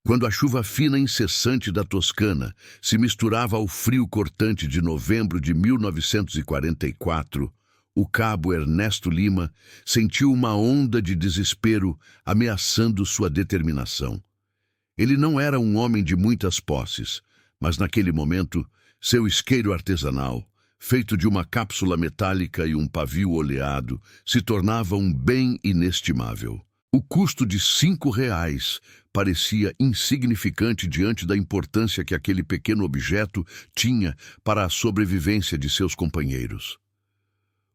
Quando a chuva fina e incessante da Toscana se misturava ao frio cortante de novembro de 1944, o cabo Ernesto Lima sentiu uma onda de desespero ameaçando sua determinação. Ele não era um homem de muitas posses, mas naquele momento, seu isqueiro artesanal, feito de uma cápsula metálica e um pavio oleado, se tornava um bem inestimável. O custo de R$ 5 parecia insignificante diante da importância que aquele pequeno objeto tinha para a sobrevivência de seus companheiros.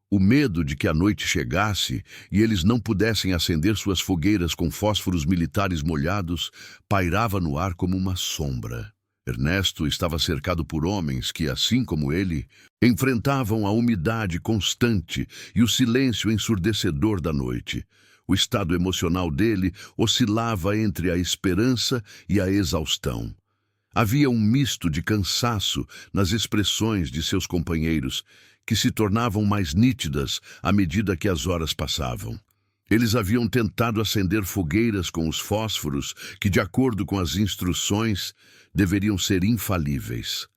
O medo de que a noite chegasse e eles não pudessem acender suas fogueiras com fósforos militares molhados pairava no ar como uma sombra. Ernesto estava cercado por homens que, assim como ele, enfrentavam a umidade constante e o silêncio ensurdecedor da noite. O estado emocional dele oscilava entre a esperança e a exaustão. Havia um misto de cansaço nas expressões de seus companheiros, que se tornavam mais nítidas à medida que as horas passavam. Eles haviam tentado acender fogueiras com os fósforos que, de acordo com as instruções, deveriam ser infalíveis.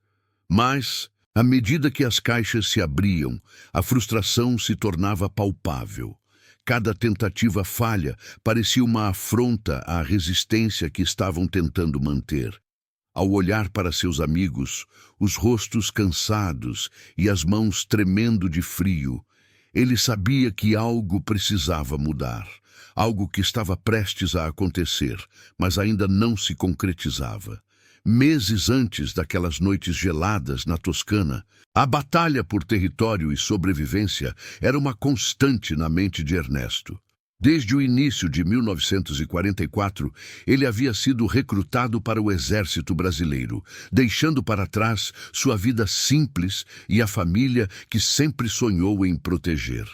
Mas, à medida que as caixas se abriam, a frustração se tornava palpável. Cada tentativa falha parecia uma afronta à resistência que estavam tentando manter. Ao olhar para seus amigos, os rostos cansados e as mãos tremendo de frio, ele sabia que algo precisava mudar, algo que estava prestes a acontecer, mas ainda não se concretizava. Meses antes daquelas noites geladas na Toscana, a batalha por território e sobrevivência era uma constante na mente de Ernesto. Desde o início de 1944, ele havia sido recrutado para o Exército Brasileiro, deixando para trás sua vida simples e a família que sempre sonhou em proteger.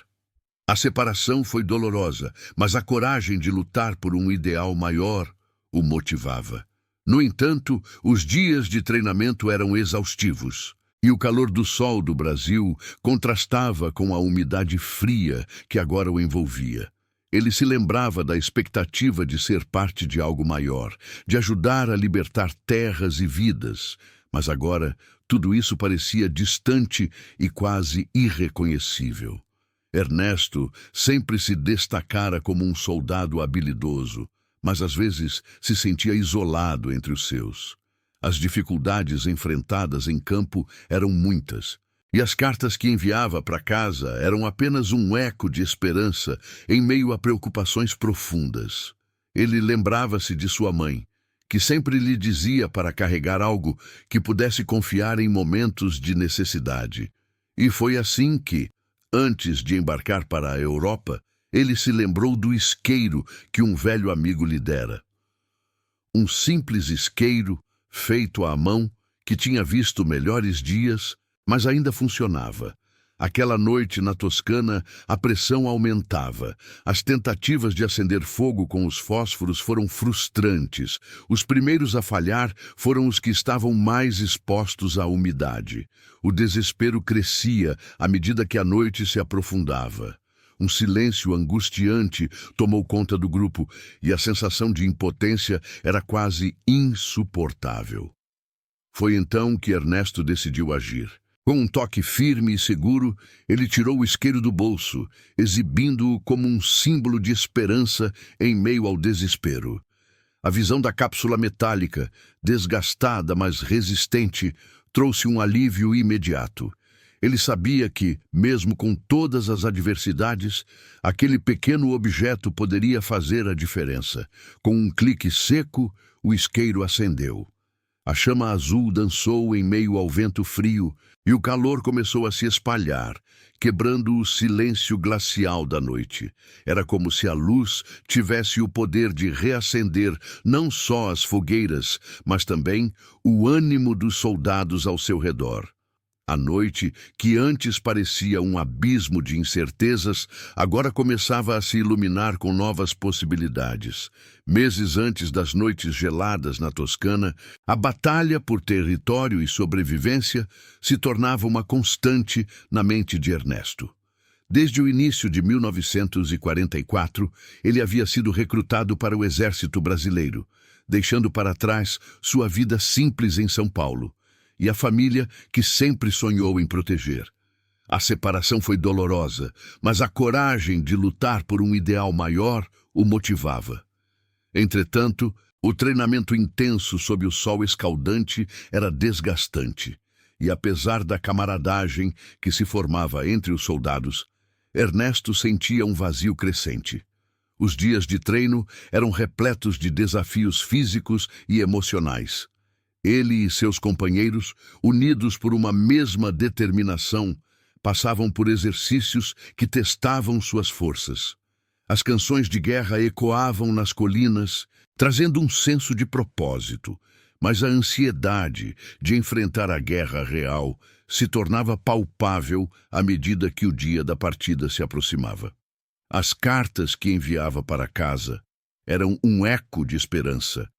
A separação foi dolorosa, mas a coragem de lutar por um ideal maior o motivava. No entanto, os dias de treinamento eram exaustivos, e o calor do sol do Brasil contrastava com a umidade fria que agora o envolvia. Ele se lembrava da expectativa de ser parte de algo maior, de ajudar a libertar terras e vidas, mas agora tudo isso parecia distante e quase irreconhecível. Ernesto sempre se destacara como um soldado habilidoso, mas às vezes se sentia isolado entre os seus. As dificuldades enfrentadas em campo eram muitas, e as cartas que enviava para casa eram apenas um eco de esperança em meio a preocupações profundas. Ele lembrava-se de sua mãe, que sempre lhe dizia para carregar algo que pudesse confiar em momentos de necessidade. E foi assim que, antes de embarcar para a Europa, ele se lembrou do isqueiro que um velho amigo lhe dera. Um simples isqueiro, feito à mão, que tinha visto melhores dias, mas ainda funcionava. Aquela noite na Toscana, a pressão aumentava. As tentativas de acender fogo com os fósforos foram frustrantes. Os primeiros a falhar foram os que estavam mais expostos à umidade. O desespero crescia à medida que a noite se aprofundava. Um silêncio angustiante tomou conta do grupo e a sensação de impotência era quase insuportável. Foi então que Ernesto decidiu agir. Com um toque firme e seguro, ele tirou o isqueiro do bolso, exibindo-o como um símbolo de esperança em meio ao desespero. A visão da cápsula metálica, desgastada mas resistente, trouxe um alívio imediato. Ele sabia que, mesmo com todas as adversidades, aquele pequeno objeto poderia fazer a diferença. Com um clique seco, o isqueiro acendeu. A chama azul dançou em meio ao vento frio e o calor começou a se espalhar, quebrando o silêncio glacial da noite. Era como se a luz tivesse o poder de reacender não só as fogueiras, mas também o ânimo dos soldados ao seu redor. A noite, que antes parecia um abismo de incertezas, agora começava a se iluminar com novas possibilidades. Meses antes das noites geladas na Toscana, a batalha por território e sobrevivência se tornava uma constante na mente de Ernesto. Desde o início de 1944, ele havia sido recrutado para o Exército Brasileiro, deixando para trás sua vida simples em São Paulo e a família que sempre sonhou em proteger. A separação foi dolorosa, mas a coragem de lutar por um ideal maior o motivava. Entretanto, o treinamento intenso sob o sol escaldante era desgastante, e apesar da camaradagem que se formava entre os soldados, Ernesto sentia um vazio crescente. Os dias de treino eram repletos de desafios físicos e emocionais. Ele e seus companheiros, unidos por uma mesma determinação, passavam por exercícios que testavam suas forças. As canções de guerra ecoavam nas colinas, trazendo um senso de propósito, mas a ansiedade de enfrentar a guerra real se tornava palpável à medida que o dia da partida se aproximava. As cartas que enviava para casa eram um eco de esperança,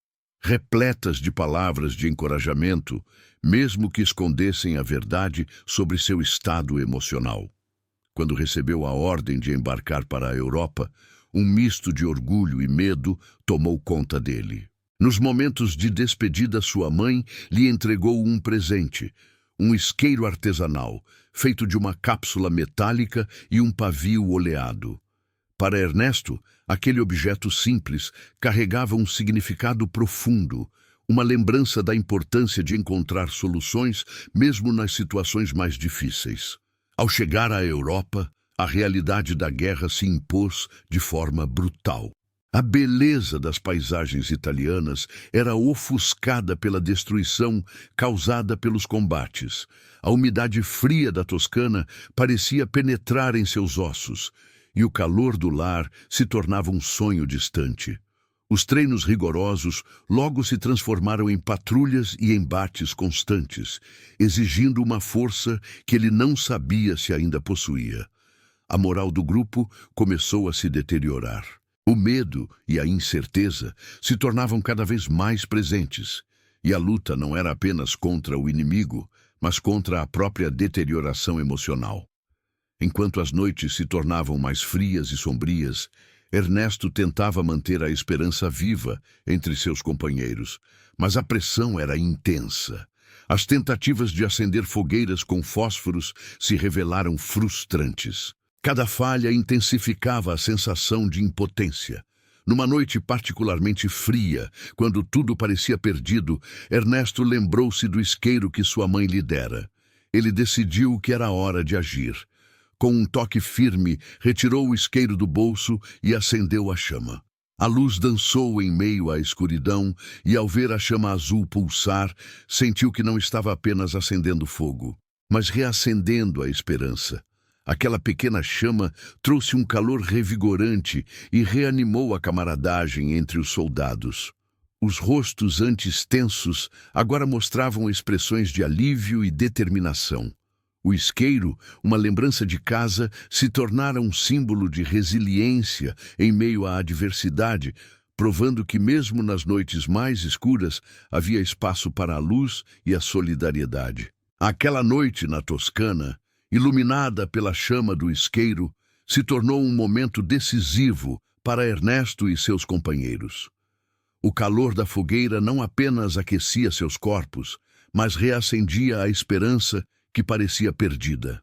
repletas de palavras de encorajamento, mesmo que escondessem a verdade sobre seu estado emocional. Quando recebeu a ordem de embarcar para a Europa, um misto de orgulho e medo tomou conta dele. Nos momentos de despedida, sua mãe lhe entregou um presente, um isqueiro artesanal, feito de uma cápsula metálica e um pavio oleado. Para Ernesto, aquele objeto simples carregava um significado profundo, uma lembrança da importância de encontrar soluções mesmo nas situações mais difíceis. Ao chegar à Europa, a realidade da guerra se impôs de forma brutal. A beleza das paisagens italianas era ofuscada pela destruição causada pelos combates. A umidade fria da Toscana parecia penetrar em seus ossos, e o calor do lar se tornava um sonho distante. Os treinos rigorosos logo se transformaram em patrulhas e embates constantes, exigindo uma força que ele não sabia se ainda possuía. A moral do grupo começou a se deteriorar. O medo e a incerteza se tornavam cada vez mais presentes, e a luta não era apenas contra o inimigo, mas contra a própria deterioração emocional. Enquanto as noites se tornavam mais frias e sombrias, Ernesto tentava manter a esperança viva entre seus companheiros, mas a pressão era intensa. As tentativas de acender fogueiras com fósforos se revelaram frustrantes. Cada falha intensificava a sensação de impotência. Numa noite particularmente fria, quando tudo parecia perdido, Ernesto lembrou-se do isqueiro que sua mãe lhe dera. Ele decidiu que era hora de agir. Com um toque firme, retirou o isqueiro do bolso e acendeu a chama. A luz dançou em meio à escuridão e, ao ver a chama azul pulsar, sentiu que não estava apenas acendendo fogo, mas reacendendo a esperança. Aquela pequena chama trouxe um calor revigorante e reanimou a camaradagem entre os soldados. Os rostos antes tensos agora mostravam expressões de alívio e determinação. O isqueiro, uma lembrança de casa, se tornara um símbolo de resiliência em meio à adversidade, provando que mesmo nas noites mais escuras havia espaço para a luz e a solidariedade. Aquela noite na Toscana, iluminada pela chama do isqueiro, se tornou um momento decisivo para Ernesto e seus companheiros. O calor da fogueira não apenas aquecia seus corpos, mas reacendia a esperança que parecia perdida.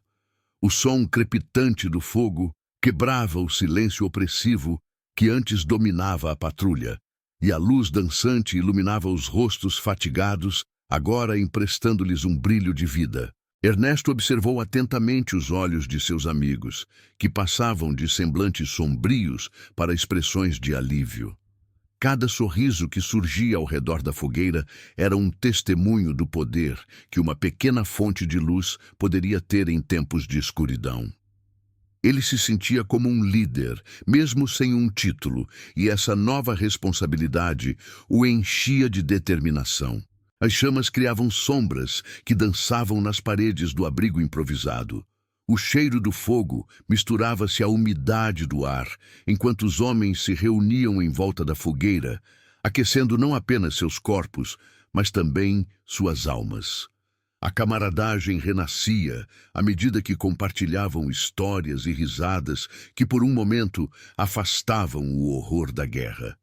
O som crepitante do fogo quebrava o silêncio opressivo que antes dominava a patrulha, e a luz dançante iluminava os rostos fatigados, agora emprestando-lhes um brilho de vida. Ernesto observou atentamente os olhos de seus amigos, que passavam de semblantes sombrios para expressões de alívio. Cada sorriso que surgia ao redor da fogueira era um testemunho do poder que uma pequena fonte de luz poderia ter em tempos de escuridão. Ele se sentia como um líder, mesmo sem um título, e essa nova responsabilidade o enchia de determinação. As chamas criavam sombras que dançavam nas paredes do abrigo improvisado. O cheiro do fogo misturava-se à umidade do ar, enquanto os homens se reuniam em volta da fogueira, aquecendo não apenas seus corpos, mas também suas almas. A camaradagem renascia à medida que compartilhavam histórias e risadas que por um momento afastavam o horror da guerra.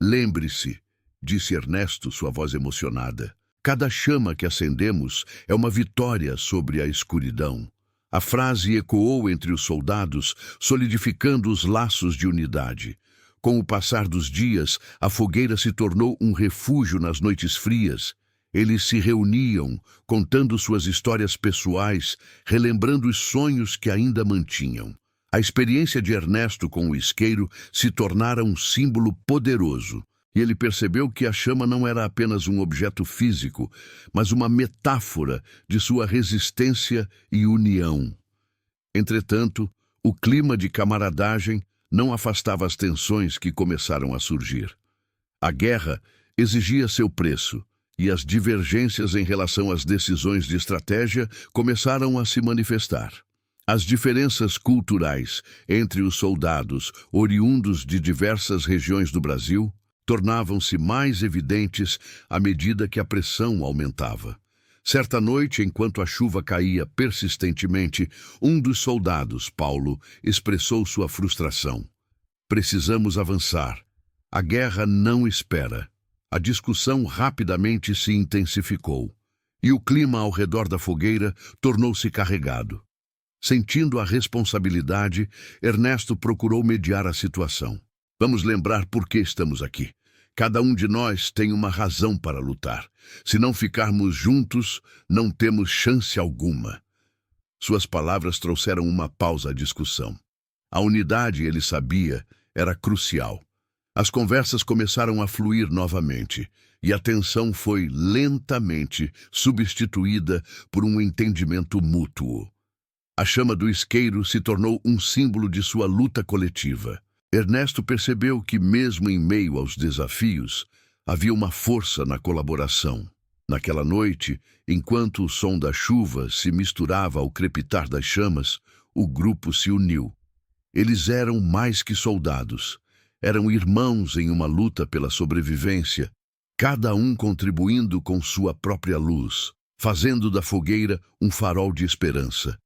Lembre-se, disse Ernesto, sua voz emocionada. Cada chama que acendemos é uma vitória sobre a escuridão. A frase ecoou entre os soldados, solidificando os laços de unidade. Com o passar dos dias, a fogueira se tornou um refúgio nas noites frias. Eles se reuniam, contando suas histórias pessoais, relembrando os sonhos que ainda mantinham. A experiência de Ernesto com o isqueiro se tornara um símbolo poderoso, e ele percebeu que a chama não era apenas um objeto físico, mas uma metáfora de sua resistência e união. Entretanto, o clima de camaradagem não afastava as tensões que começaram a surgir. A guerra exigia seu preço, e as divergências em relação às decisões de estratégia começaram a se manifestar. As diferenças culturais entre os soldados, oriundos de diversas regiões do Brasil, tornavam-se mais evidentes à medida que a pressão aumentava. Certa noite, enquanto a chuva caía persistentemente, um dos soldados, Paulo, expressou sua frustração. Precisamos avançar. A guerra não espera. A discussão rapidamente se intensificou, e o clima ao redor da fogueira tornou-se carregado. Sentindo a responsabilidade, Ernesto procurou mediar a situação. Vamos lembrar por que estamos aqui. Cada um de nós tem uma razão para lutar. Se não ficarmos juntos, não temos chance alguma. Suas palavras trouxeram uma pausa à discussão. A unidade, ele sabia, era crucial. As conversas começaram a fluir novamente, e a tensão foi lentamente substituída por um entendimento mútuo. A chama do isqueiro se tornou um símbolo de sua luta coletiva. Ernesto percebeu que, mesmo em meio aos desafios, havia uma força na colaboração. Naquela noite, enquanto o som da chuva se misturava ao crepitar das chamas, o grupo se uniu. Eles eram mais que soldados. Eram irmãos em uma luta pela sobrevivência, cada um contribuindo com sua própria luz, fazendo da fogueira um farol de esperança.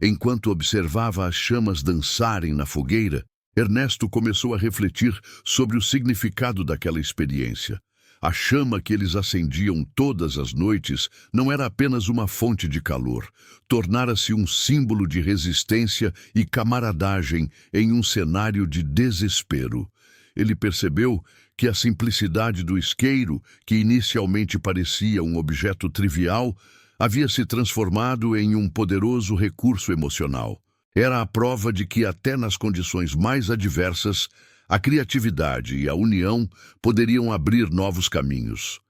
Enquanto observava as chamas dançarem na fogueira, Ernesto começou a refletir sobre o significado daquela experiência. A chama que eles acendiam todas as noites não era apenas uma fonte de calor, tornara-se um símbolo de resistência e camaradagem em um cenário de desespero. Ele percebeu que a simplicidade do isqueiro, que inicialmente parecia um objeto trivial, havia se transformado em um poderoso recurso emocional. Era a prova de que até nas condições mais adversas, a criatividade e a união poderiam abrir novos caminhos.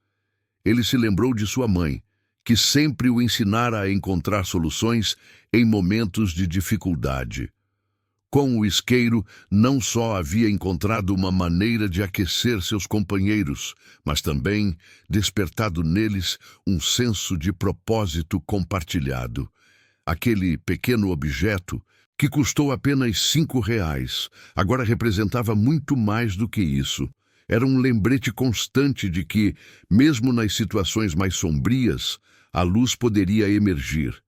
Ele se lembrou de sua mãe, que sempre o ensinara a encontrar soluções em momentos de dificuldade. Com o isqueiro, não só havia encontrado uma maneira de aquecer seus companheiros, mas também despertado neles um senso de propósito compartilhado. Aquele pequeno objeto, que custou apenas R$ 5, agora representava muito mais do que isso. Era um lembrete constante de que, mesmo nas situações mais sombrias, a luz poderia emergir.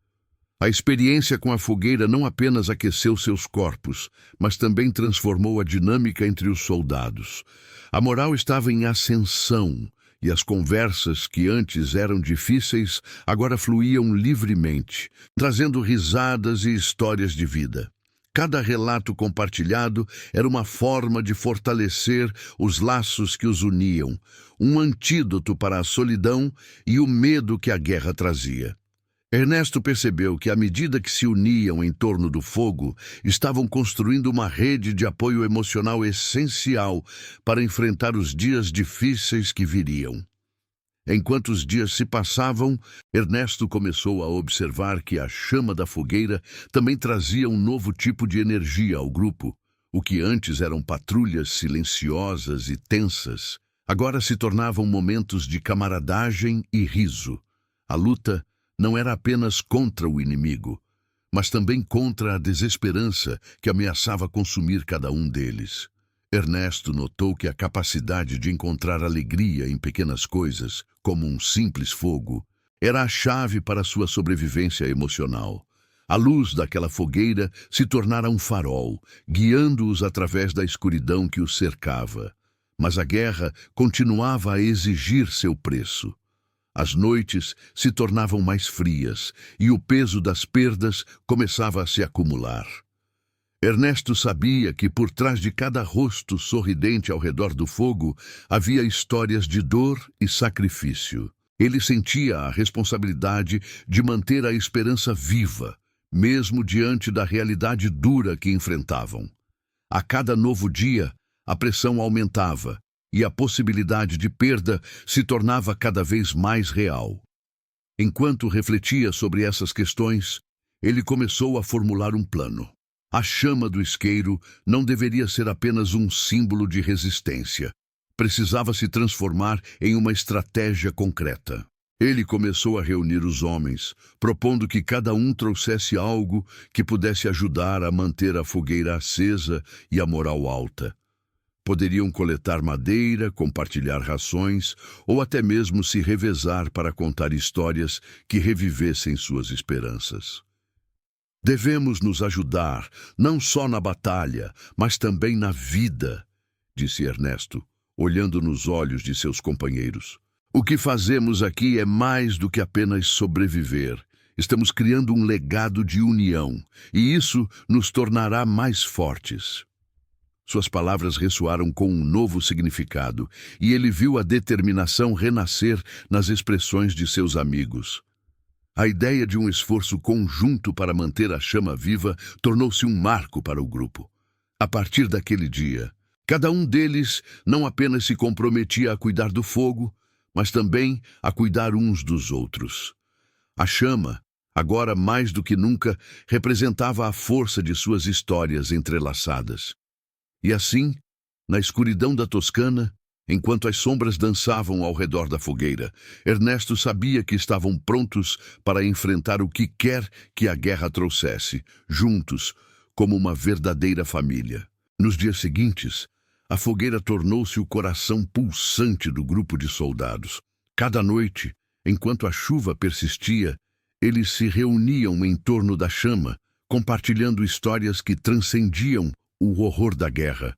A experiência com a fogueira não apenas aqueceu seus corpos, mas também transformou a dinâmica entre os soldados. A moral estava em ascensão, e as conversas que antes eram difíceis agora fluíam livremente, trazendo risadas e histórias de vida. Cada relato compartilhado era uma forma de fortalecer os laços que os uniam, um antídoto para a solidão e o medo que a guerra trazia. Ernesto percebeu que, à medida que se uniam em torno do fogo, estavam construindo uma rede de apoio emocional essencial para enfrentar os dias difíceis que viriam. Enquanto os dias se passavam, Ernesto começou a observar que a chama da fogueira também trazia um novo tipo de energia ao grupo. O que antes eram patrulhas silenciosas e tensas, agora se tornavam momentos de camaradagem e riso. A luta não era apenas contra o inimigo, mas também contra a desesperança que ameaçava consumir cada um deles. Ernesto notou que a capacidade de encontrar alegria em pequenas coisas, como um simples fogo, era a chave para sua sobrevivência emocional. A luz daquela fogueira se tornara um farol, guiando-os através da escuridão que os cercava. Mas a guerra continuava a exigir seu preço. As noites se tornavam mais frias e o peso das perdas começava a se acumular. Ernesto sabia que por trás de cada rosto sorridente ao redor do fogo havia histórias de dor e sacrifício. Ele sentia a responsabilidade de manter a esperança viva, mesmo diante da realidade dura que enfrentavam. A cada novo dia, a pressão aumentava e a possibilidade de perda se tornava cada vez mais real. Enquanto refletia sobre essas questões, ele começou a formular um plano. A chama do isqueiro não deveria ser apenas um símbolo de resistência. Precisava se transformar em uma estratégia concreta. Ele começou a reunir os homens, propondo que cada um trouxesse algo que pudesse ajudar a manter a fogueira acesa e a moral alta. Poderiam coletar madeira, compartilhar rações ou até mesmo se revezar para contar histórias que revivessem suas esperanças. Devemos nos ajudar, não só na batalha, mas também na vida, disse Ernesto, olhando nos olhos de seus companheiros. O que fazemos aqui é mais do que apenas sobreviver. Estamos criando um legado de união, e isso nos tornará mais fortes. Suas palavras ressoaram com um novo significado, e ele viu a determinação renascer nas expressões de seus amigos. A ideia de um esforço conjunto para manter a chama viva tornou-se um marco para o grupo. A partir daquele dia, cada um deles não apenas se comprometia a cuidar do fogo, mas também a cuidar uns dos outros. A chama, agora mais do que nunca, representava a força de suas histórias entrelaçadas. E assim, na escuridão da Toscana, enquanto as sombras dançavam ao redor da fogueira, Ernesto sabia que estavam prontos para enfrentar o que quer que a guerra trouxesse, juntos, como uma verdadeira família. Nos dias seguintes, a fogueira tornou-se o coração pulsante do grupo de soldados. Cada noite, enquanto a chuva persistia, eles se reuniam em torno da chama, compartilhando histórias que transcendiam o horror da guerra.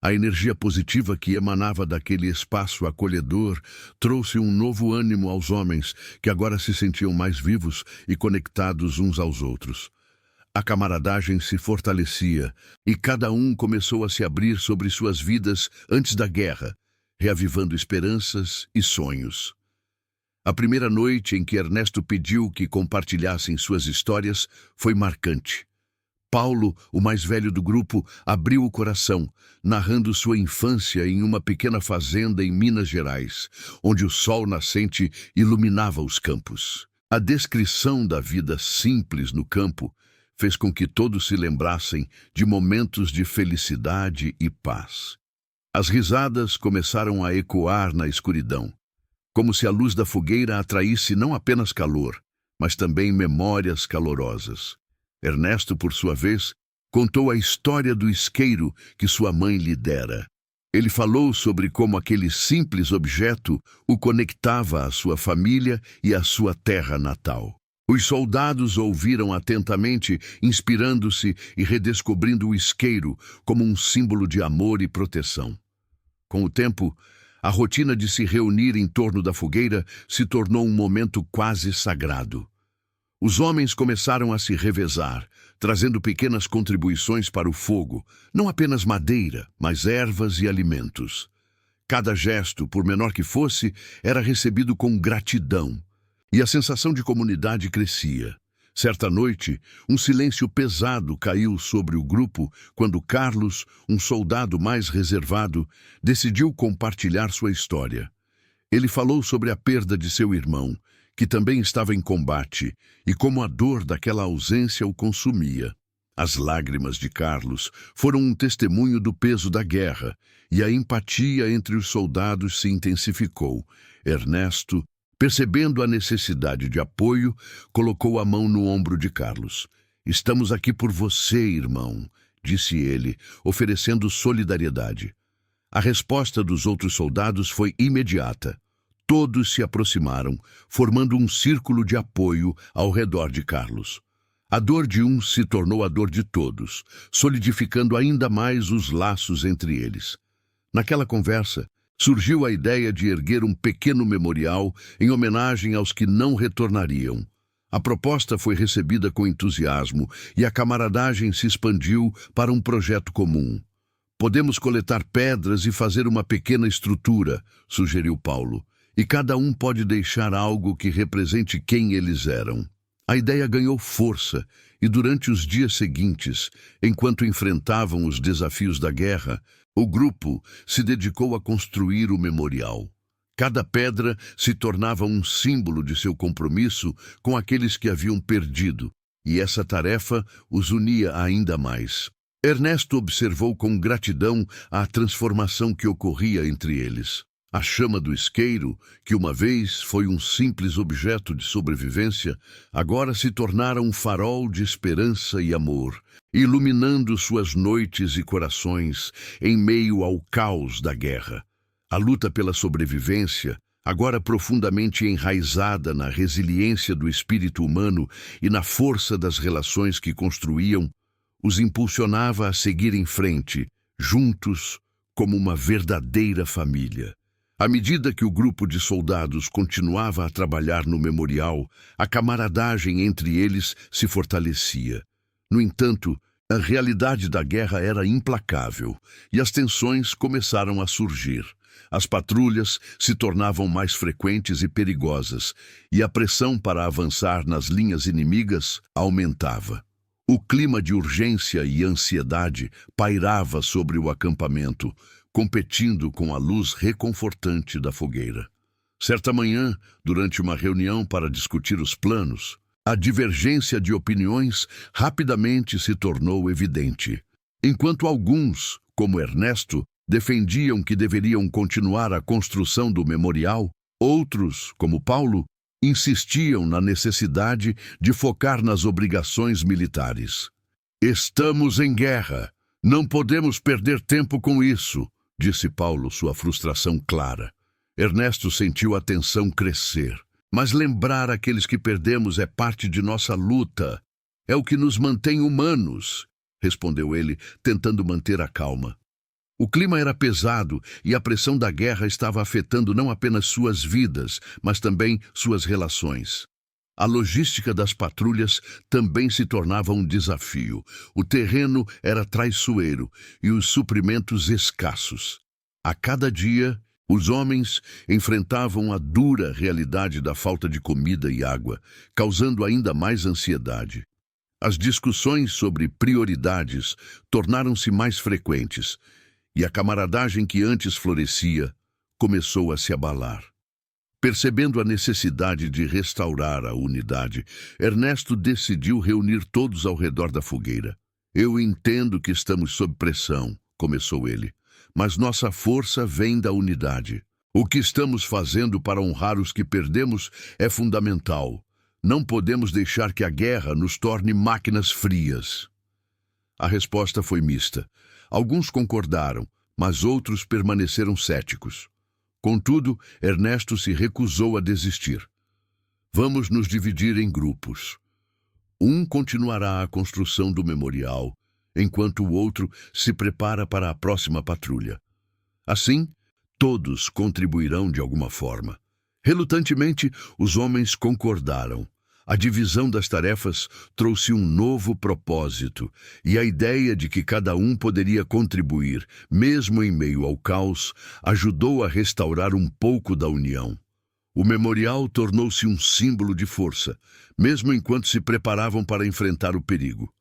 A energia positiva que emanava daquele espaço acolhedor trouxe um novo ânimo aos homens, que agora se sentiam mais vivos e conectados uns aos outros. A camaradagem se fortalecia e cada um começou a se abrir sobre suas vidas antes da guerra, reavivando esperanças e sonhos. A primeira noite em que Ernesto pediu que compartilhassem suas histórias foi marcante. Paulo, o mais velho do grupo, abriu o coração, narrando sua infância em uma pequena fazenda em Minas Gerais, onde o sol nascente iluminava os campos. A descrição da vida simples no campo fez com que todos se lembrassem de momentos de felicidade e paz. As risadas começaram a ecoar na escuridão, como se a luz da fogueira atraísse não apenas calor, mas também memórias calorosas. Ernesto, por sua vez, contou a história do isqueiro que sua mãe lhe dera. Ele falou sobre como aquele simples objeto o conectava à sua família e à sua terra natal. Os soldados ouviram atentamente, inspirando-se e redescobrindo o isqueiro como um símbolo de amor e proteção. Com o tempo, a rotina de se reunir em torno da fogueira se tornou um momento quase sagrado. Os homens começaram a se revezar, trazendo pequenas contribuições para o fogo, não apenas madeira, mas ervas e alimentos. Cada gesto, por menor que fosse, era recebido com gratidão, e a sensação de comunidade crescia. Certa noite, um silêncio pesado caiu sobre o grupo quando Carlos, um soldado mais reservado, decidiu compartilhar sua história. Ele falou sobre a perda de seu irmão, que também estava em combate, e como a dor daquela ausência o consumia. As lágrimas de Carlos foram um testemunho do peso da guerra, e a empatia entre os soldados se intensificou. Ernesto, percebendo a necessidade de apoio, colocou a mão no ombro de Carlos. "Estamos aqui por você, irmão", disse ele, oferecendo solidariedade. A resposta dos outros soldados foi imediata. Todos se aproximaram, formando um círculo de apoio ao redor de Carlos. A dor de um se tornou a dor de todos, solidificando ainda mais os laços entre eles. Naquela conversa, surgiu a ideia de erguer um pequeno memorial em homenagem aos que não retornariam. A proposta foi recebida com entusiasmo e a camaradagem se expandiu para um projeto comum. Podemos coletar pedras e fazer uma pequena estrutura, sugeriu Paulo, e cada um pode deixar algo que represente quem eles eram. A ideia ganhou força e durante os dias seguintes, enquanto enfrentavam os desafios da guerra, o grupo se dedicou a construir o memorial. Cada pedra se tornava um símbolo de seu compromisso com aqueles que haviam perdido, e essa tarefa os unia ainda mais. Ernesto observou com gratidão a transformação que ocorria entre eles. A chama do isqueiro, que uma vez foi um simples objeto de sobrevivência, agora se tornara um farol de esperança e amor, iluminando suas noites e corações em meio ao caos da guerra. A luta pela sobrevivência, agora profundamente enraizada na resiliência do espírito humano e na força das relações que construíam, os impulsionava a seguir em frente, juntos, como uma verdadeira família. À medida que o grupo de soldados continuava a trabalhar no memorial, a camaradagem entre eles se fortalecia. No entanto, a realidade da guerra era implacável e as tensões começaram a surgir. As patrulhas se tornavam mais frequentes e perigosas, e a pressão para avançar nas linhas inimigas aumentava. O clima de urgência e ansiedade pairava sobre o acampamento, competindo com a luz reconfortante da fogueira. Certa manhã, durante uma reunião para discutir os planos, a divergência de opiniões rapidamente se tornou evidente. Enquanto alguns, como Ernesto, defendiam que deveriam continuar a construção do memorial, outros, como Paulo, insistiam na necessidade de focar nas obrigações militares. "Estamos em guerra. Não podemos perder tempo com isso", disse Paulo, sua frustração clara. Ernesto sentiu a tensão crescer. "Mas lembrar aqueles que perdemos é parte de nossa luta. É o que nos mantém humanos", respondeu ele, tentando manter a calma. O clima era pesado e a pressão da guerra estava afetando não apenas suas vidas, mas também suas relações. A logística das patrulhas também se tornava um desafio. O terreno era traiçoeiro e os suprimentos escassos. A cada dia, os homens enfrentavam a dura realidade da falta de comida e água, causando ainda mais ansiedade. As discussões sobre prioridades tornaram-se mais frequentes, e a camaradagem que antes florescia começou a se abalar. Percebendo a necessidade de restaurar a unidade, Ernesto decidiu reunir todos ao redor da fogueira. "Eu entendo que estamos sob pressão", começou ele, "mas nossa força vem da unidade. O que estamos fazendo para honrar os que perdemos é fundamental. Não podemos deixar que a guerra nos torne máquinas frias." A resposta foi mista. Alguns concordaram, mas outros permaneceram céticos. Contudo, Ernesto se recusou a desistir. "Vamos nos dividir em grupos. Um continuará a construção do memorial, enquanto o outro se prepara para a próxima patrulha. Assim, todos contribuirão de alguma forma." Relutantemente, os homens concordaram. A divisão das tarefas trouxe um novo propósito, e a ideia de que cada um poderia contribuir, mesmo em meio ao caos, ajudou a restaurar um pouco da união. O memorial tornou-se um símbolo de força, mesmo enquanto se preparavam para enfrentar o perigo.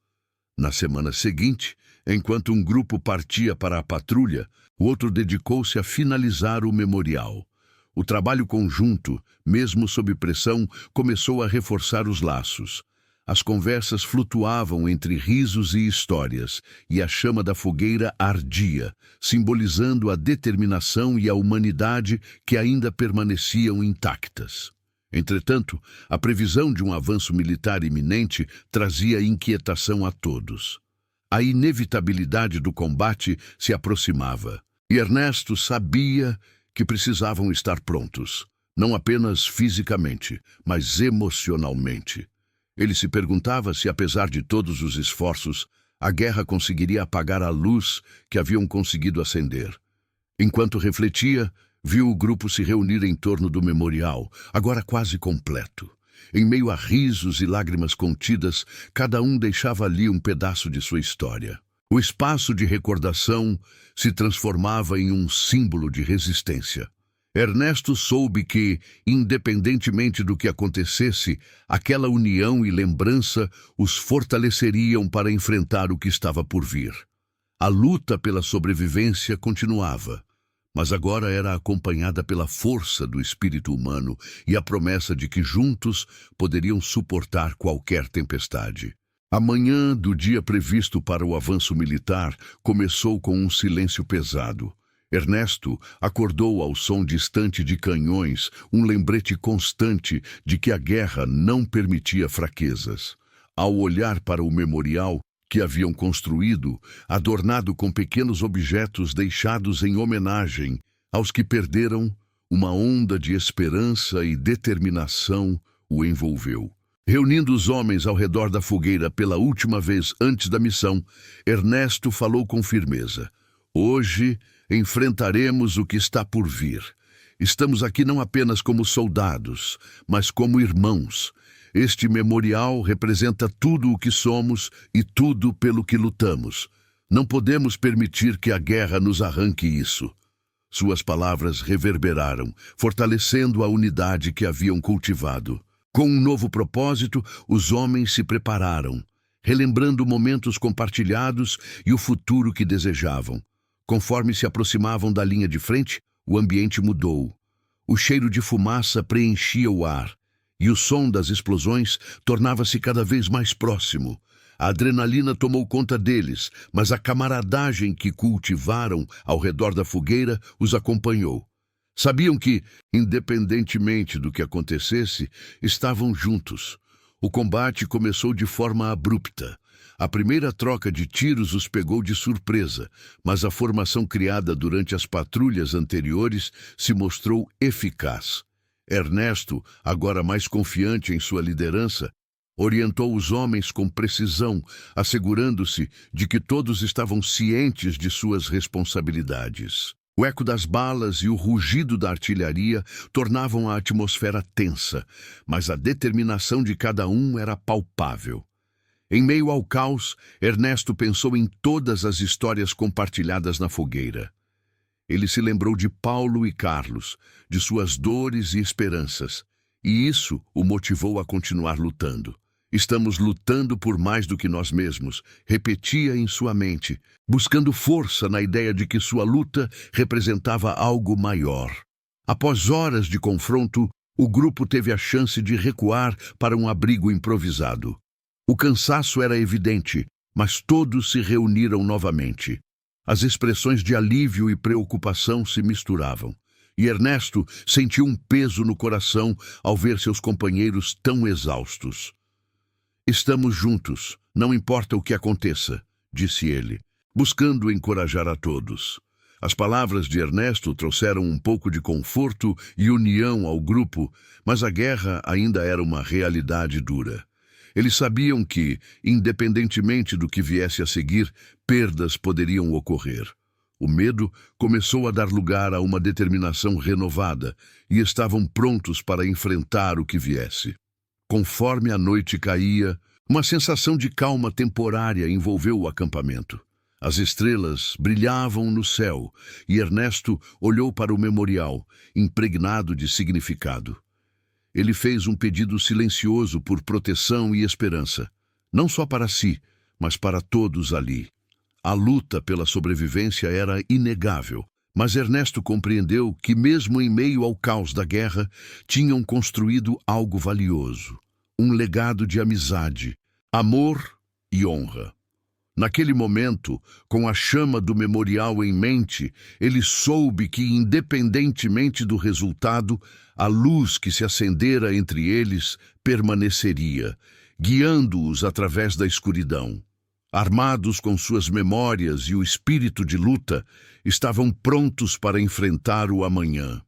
Na semana seguinte, enquanto um grupo partia para a patrulha, o outro dedicou-se a finalizar o memorial. O trabalho conjunto, mesmo sob pressão, começou a reforçar os laços. As conversas flutuavam entre risos e histórias, e a chama da fogueira ardia, simbolizando a determinação e a humanidade que ainda permaneciam intactas. Entretanto, a previsão de um avanço militar iminente trazia inquietação a todos. A inevitabilidade do combate se aproximava, e Ernesto sabia que precisavam estar prontos, não apenas fisicamente, mas emocionalmente. Ele se perguntava se, apesar de todos os esforços, a guerra conseguiria apagar a luz que haviam conseguido acender. Enquanto refletia, viu o grupo se reunir em torno do memorial, agora quase completo. Em meio a risos e lágrimas contidas, cada um deixava ali um pedaço de sua história. O espaço de recordação se transformava em um símbolo de resistência. Ernesto soube que, independentemente do que acontecesse, aquela união e lembrança os fortaleceriam para enfrentar o que estava por vir. A luta pela sobrevivência continuava, mas agora era acompanhada pela força do espírito humano e a promessa de que juntos poderiam suportar qualquer tempestade. A manhã do dia previsto para o avanço militar começou com um silêncio pesado. Ernesto acordou ao som distante de canhões, um lembrete constante de que a guerra não permitia fraquezas. Ao olhar para o memorial que haviam construído, adornado com pequenos objetos deixados em homenagem aos que perderam, uma onda de esperança e determinação o envolveu. Reunindo os homens ao redor da fogueira pela última vez antes da missão, Ernesto falou com firmeza: "Hoje enfrentaremos o que está por vir. Estamos aqui não apenas como soldados, mas como irmãos. Este memorial representa tudo o que somos e tudo pelo que lutamos. Não podemos permitir que a guerra nos arranque isso." Suas palavras reverberaram, fortalecendo a unidade que haviam cultivado. Com um novo propósito, os homens se prepararam, relembrando momentos compartilhados e o futuro que desejavam. Conforme se aproximavam da linha de frente, o ambiente mudou. O cheiro de fumaça preenchia o ar, e o som das explosões tornava-se cada vez mais próximo. A adrenalina tomou conta deles, mas a camaradagem que cultivaram ao redor da fogueira os acompanhou. Sabiam que, independentemente do que acontecesse, estavam juntos. O combate começou de forma abrupta. A primeira troca de tiros os pegou de surpresa, mas a formação criada durante as patrulhas anteriores se mostrou eficaz. Ernesto, agora mais confiante em sua liderança, orientou os homens com precisão, assegurando-se de que todos estavam cientes de suas responsabilidades. O eco das balas e o rugido da artilharia tornavam a atmosfera tensa, mas a determinação de cada um era palpável. Em meio ao caos, Ernesto pensou em todas as histórias compartilhadas na fogueira. Ele se lembrou de Paulo e Carlos, de suas dores e esperanças, e isso o motivou a continuar lutando. "Estamos lutando por mais do que nós mesmos", repetia em sua mente, buscando força na ideia de que sua luta representava algo maior. Após horas de confronto, o grupo teve a chance de recuar para um abrigo improvisado. O cansaço era evidente, mas todos se reuniram novamente. As expressões de alívio e preocupação se misturavam, e Ernesto sentiu um peso no coração ao ver seus companheiros tão exaustos. "Estamos juntos, não importa o que aconteça", disse ele, buscando encorajar a todos. As palavras de Ernesto trouxeram um pouco de conforto e união ao grupo, mas a guerra ainda era uma realidade dura. Eles sabiam que, independentemente do que viesse a seguir, perdas poderiam ocorrer. O medo começou a dar lugar a uma determinação renovada e estavam prontos para enfrentar o que viesse. Conforme a noite caía, uma sensação de calma temporária envolveu o acampamento. As estrelas brilhavam no céu e Ernesto olhou para o memorial, impregnado de significado. Ele fez um pedido silencioso por proteção e esperança, não só para si, mas para todos ali. A luta pela sobrevivência era inegável, mas Ernesto compreendeu que, mesmo em meio ao caos da guerra, tinham construído algo valioso, um legado de amizade, amor e honra. Naquele momento, com a chama do memorial em mente, ele soube que, independentemente do resultado, a luz que se acendera entre eles permaneceria, guiando-os através da escuridão. Armados com suas memórias e o espírito de luta, estavam prontos para enfrentar o amanhã.